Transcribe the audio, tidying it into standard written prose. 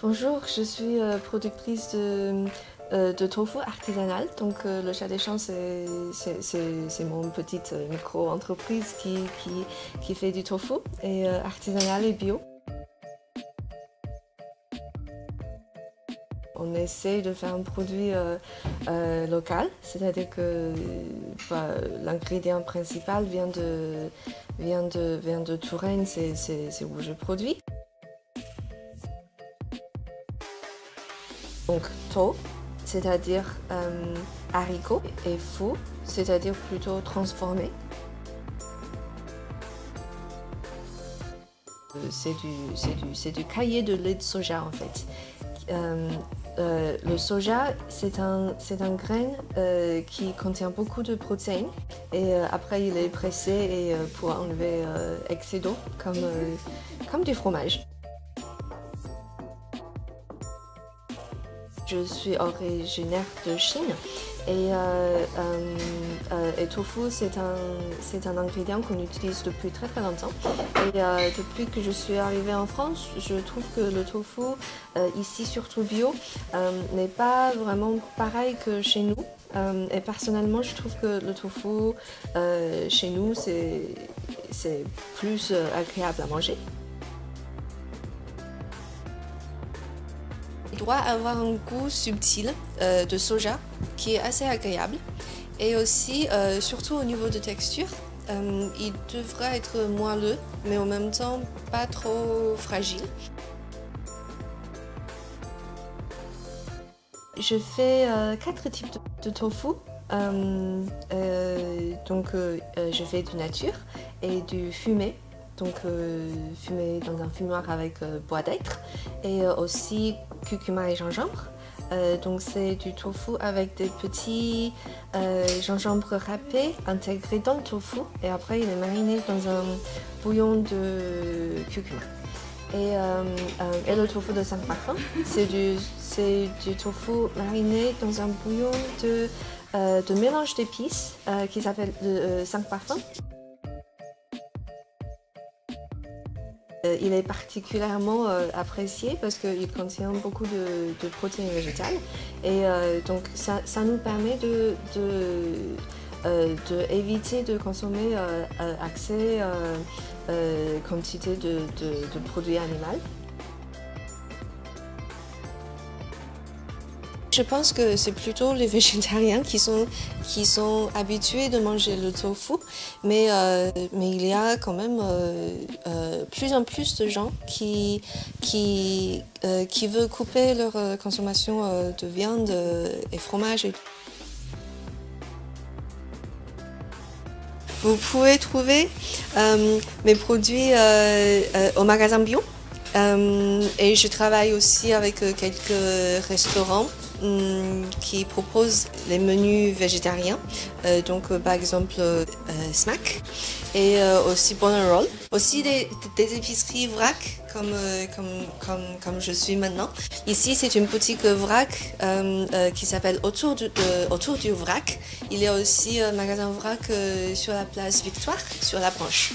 Bonjour, je suis productrice de tofu artisanal. Donc le Chat des Champs, c'est mon petite micro-entreprise qui fait du tofu et artisanal et bio. On essaie de faire un produit local, c'est-à-dire que l'ingrédient principal vient de Touraine, c'est où je produis. Donc to, c'est-à-dire haricot, et fu, c'est-à-dire plutôt transformé. C'est du caillé de lait de soja en fait. Le soja, c'est un grain qui contient beaucoup de protéines et après il est pressé et pour enlever excès d'eau comme du fromage. Je suis originaire de Chine et tofu c'est un ingrédient qu'on utilise depuis très longtemps. Et depuis que je suis arrivée en France, je trouve que le tofu, ici surtout bio, n'est pas vraiment pareil que chez nous. Et personnellement, je trouve que le tofu chez nous, c'est plus agréable à manger. Il doit avoir un goût subtil de soja qui est assez agréable et aussi, surtout au niveau de texture, il devrait être moelleux mais en même temps pas trop fragile. Je fais 4 types de tofu. Je fais du nature et du fumé. Donc fumé dans un fumoir avec bois d'être et aussi curcuma et gingembre. Donc c'est du tofu avec des petits gingembre râpés intégrés dans le tofu et après il est mariné dans un bouillon de curcuma. Et le tofu de 5 parfums, c'est du tofu mariné dans un bouillon de mélange d'épices qui s'appelle 5 parfums. Il est particulièrement apprécié parce qu'il contient beaucoup de protéines végétales et donc ça nous permet d'éviter de consommer accès quantité de produits animaux. Je pense que c'est plutôt les végétariens qui sont habitués de manger le tofu, mais il y a quand même plus en plus de gens qui veulent couper leur consommation de viande et fromage. Vous pouvez trouver mes produits au magasin bio et je travaille aussi avec quelques restaurants qui proposent les menus végétariens, par exemple Smack et aussi Bonneroll. Aussi des épiceries vrac comme je suis maintenant. Ici c'est une boutique vrac qui s'appelle Autour du vrac. Il y a aussi un magasin vrac sur la place Victoire, sur la Branche.